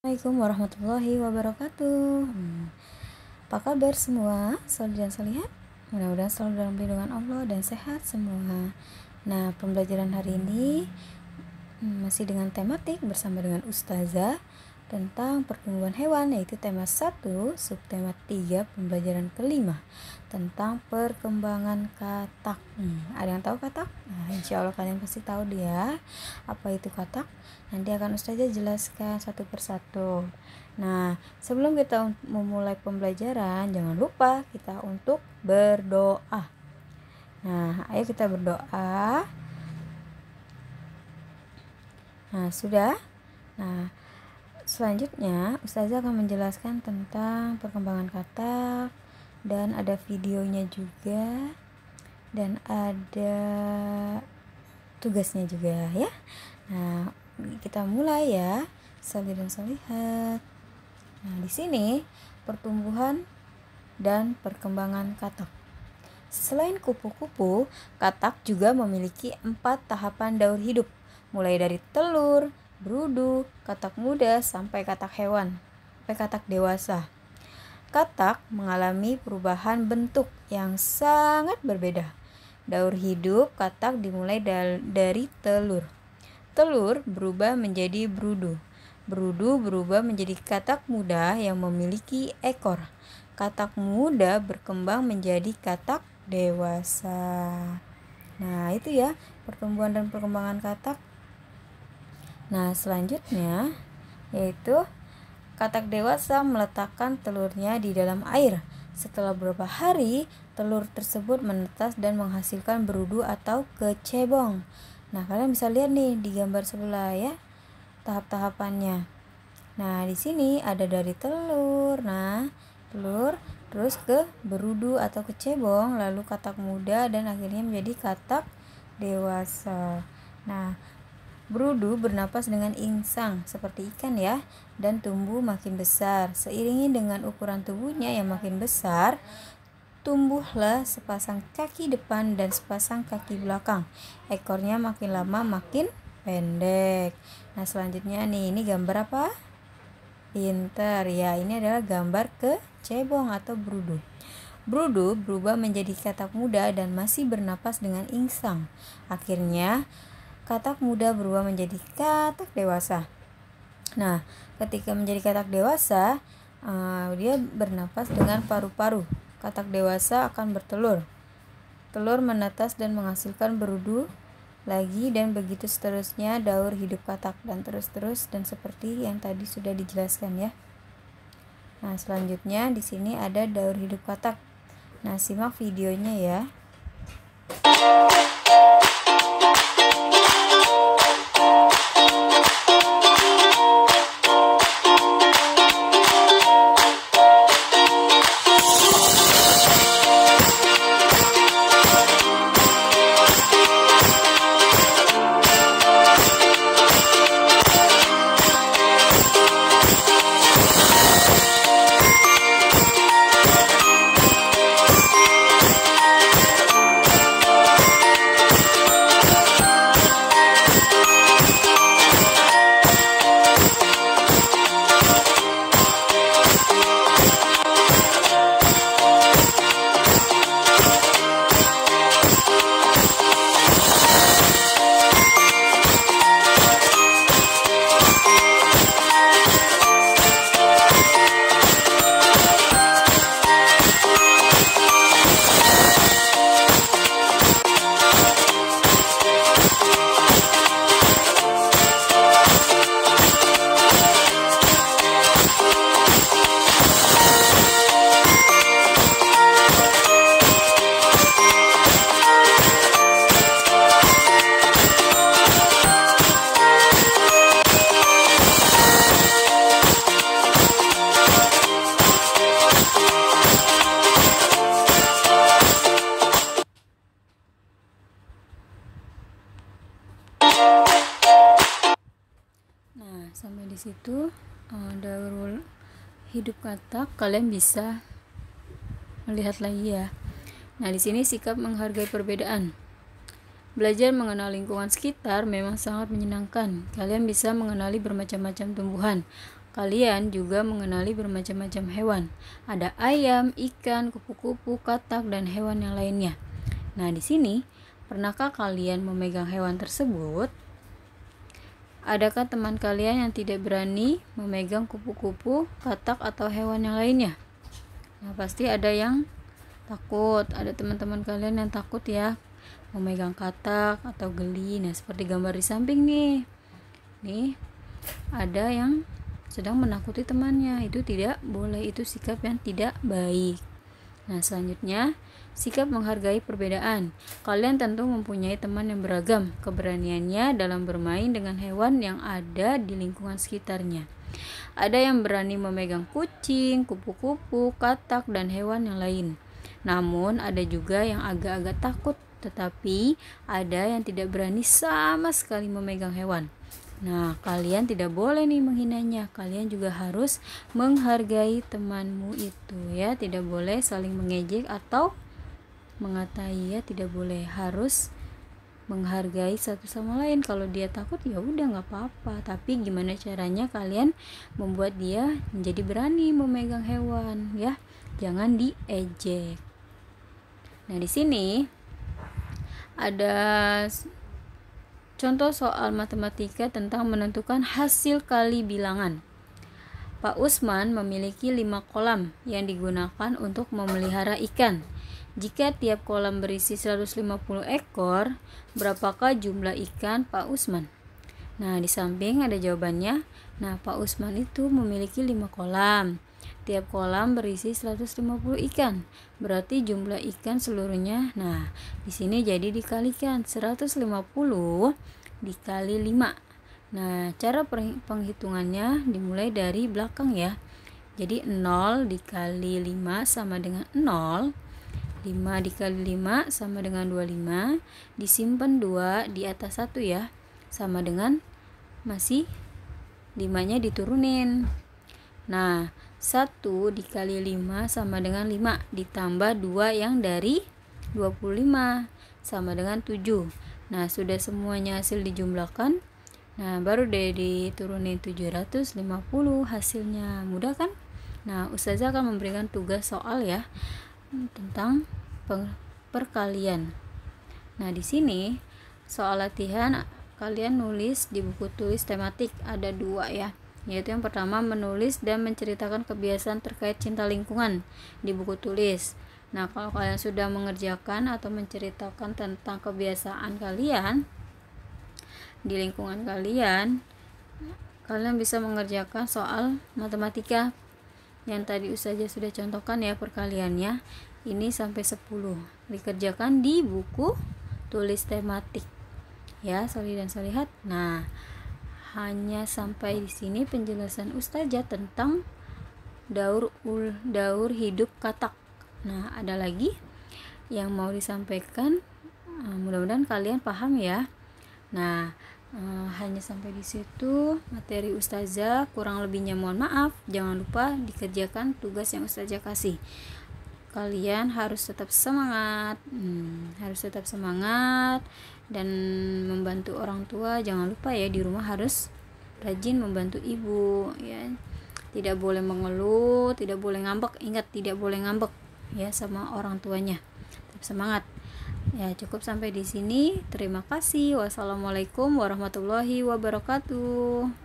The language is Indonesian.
Assalamualaikum warahmatullahi wabarakatuh. Apa kabar semua, solid dan solihat? Mudah-mudahan selalu dalam lindungan Allah dan sehat semua. Nah, pembelajaran hari ini masih dengan tematik bersama dengan Ustazah tentang pertumbuhan hewan, yaitu tema 1, subtema 3, pembelajaran kelima tentang perkembangan katak. Ada yang tahu katak? Nah, insya Allah kalian pasti tahu dia. Apa itu katak? Nanti akan Ustazah jelaskan satu persatu. Nah, sebelum kita memulai pembelajaran, jangan lupa kita untuk berdoa. Nah, ayo kita berdoa. Nah, sudah. Nah, selanjutnya Ustazah akan menjelaskan tentang perkembangan katak dan ada videonya juga dan ada tugasnya juga ya. Nah, kita mulai ya, solid dan solihat. Nah, di sini pertumbuhan dan perkembangan katak. Selain kupu-kupu, katak juga memiliki 4 tahapan daur hidup, mulai dari telur, berudu, katak muda, sampai katak dewasa. Katak mengalami perubahan bentuk yang sangat berbeda. Daur hidup katak dimulai dari telur. Telur berubah menjadi berudu. Berudu berubah menjadi katak muda yang memiliki ekor. Katak muda berkembang menjadi katak dewasa. Nah, itu ya pertumbuhan dan perkembangan katak. Nah, selanjutnya yaitu katak dewasa meletakkan telurnya di dalam air. Setelah beberapa hari, telur tersebut menetas dan menghasilkan berudu atau kecebong. Nah, kalian bisa lihat nih di gambar sebelah ya, tahap-tahapannya. Nah, di sini ada dari telur. Nah, telur terus ke berudu atau kecebong, lalu katak muda dan akhirnya menjadi katak dewasa. Nah, berudu bernapas dengan insang seperti ikan ya, dan tumbuh makin besar. Seiringi dengan ukuran tubuhnya yang makin besar, tumbuhlah sepasang kaki depan dan sepasang kaki belakang. Ekornya makin lama makin pendek. Nah, selanjutnya nih, ini gambar apa? Pinter ya, ini adalah gambar kecebong atau berudu. Berudu berubah menjadi katak muda dan masih bernapas dengan insang. Akhirnya katak muda berubah menjadi katak dewasa. Nah, ketika menjadi katak dewasa, dia bernapas dengan paru-paru. Katak dewasa akan bertelur. Telur menetas dan menghasilkan berudu lagi, dan begitu seterusnya daur hidup katak, dan terus-terus dan seperti yang tadi sudah dijelaskan ya. Nah, selanjutnya di sini ada daur hidup katak. Nah, simak videonya ya. Sampai di situ daur hidup katak kalian bisa melihat lagi ya. Nah, di sini sikap menghargai perbedaan. Belajar mengenal lingkungan sekitar memang sangat menyenangkan. Kalian bisa mengenali bermacam-macam tumbuhan, Kalian juga mengenali bermacam-macam hewan. Ada ayam, ikan, kupu-kupu, katak, dan hewan yang lainnya. Nah, di sini, pernahkah kalian memegang hewan tersebut? Adakah teman kalian yang tidak berani memegang kupu-kupu, katak, atau hewan yang lainnya? Nah, pasti ada yang takut. Ada teman-teman kalian yang takut ya memegang katak atau geli. Nah, seperti gambar di samping nih. Nih, ada yang sedang menakuti temannya. Itu tidak boleh, itu sikap yang tidak baik. Nah, selanjutnya, sikap menghargai perbedaan. Kalian tentu mempunyai teman yang beragam keberaniannya dalam bermain dengan hewan yang ada di lingkungan sekitarnya. Ada yang berani memegang kucing, kupu-kupu, katak, dan hewan yang lain. Namun, ada juga yang agak-agak takut, tetapi ada yang tidak berani sama sekali memegang hewan. Nah, kalian tidak boleh nih menghinanya. Kalian juga harus menghargai temanmu itu ya. Tidak boleh saling mengejek atau mengatai ya. Tidak boleh, harus menghargai satu sama lain. Kalau dia takut ya udah nggak apa-apa. Tapi gimana caranya kalian membuat dia menjadi berani memegang hewan ya. Jangan diejek. Nah, di sini ada contoh soal matematika tentang menentukan hasil kali bilangan. Pak Usman memiliki 5 kolam yang digunakan untuk memelihara ikan. Jika tiap kolam berisi 150 ekor, berapakah jumlah ikan Pak Usman? Nah, di samping ada jawabannya. Nah, Pak Usman itu memiliki 5 kolam. Tiap kolam berisi 150 ikan. Berarti jumlah ikan seluruhnya. Nah, di sini jadi dikalikan 150 dikali 5. Nah, cara penghitungannya dimulai dari belakang ya. Jadi 0 dikali 5 sama dengan 0. 5 dikali 5 sama dengan 25. Disimpan 2 di atas 1 ya. Sama dengan masih 5-nya diturunin. Nah, 1 dikali 5 sama dengan 5 ditambah 2 yang dari 25 sama dengan 7. Nah, sudah semuanya hasil dijumlahkan. Nah, baru deh diturunin 750 hasilnya. Mudah kan? Nah, Ustazah akan memberikan tugas soal ya tentang perkalian. Nah, di sini soal latihan kalian nulis di buku tulis tematik ada 2 ya. Yaitu yang pertama menulis dan menceritakan kebiasaan terkait cinta lingkungan di buku tulis. Nah, kalau kalian sudah mengerjakan atau menceritakan tentang kebiasaan kalian di lingkungan kalian, kalian bisa mengerjakan soal matematika yang tadi Ustazah sudah contohkan ya perkaliannya. Ini sampai 10 dikerjakan di buku tulis tematik ya, soli dan solihat. Nah, hanya sampai di sini penjelasan Ustazah tentang daur hidup katak. Nah, ada lagi yang mau disampaikan. Mudah-mudahan kalian paham ya. Nah, hanya sampai di situ materi Ustazah. Kurang lebihnya mohon maaf. Jangan lupa dikerjakan tugas yang Ustazah kasih. Kalian harus tetap semangat, dan membantu orang tua. Jangan lupa ya, di rumah harus rajin membantu ibu ya. Tidak boleh mengeluh, tidak boleh ngambek. Ingat, tidak boleh ngambek ya sama orang tuanya. Tetap semangat. Ya, cukup sampai di sini. Terima kasih. Wassalamualaikum warahmatullahi wabarakatuh.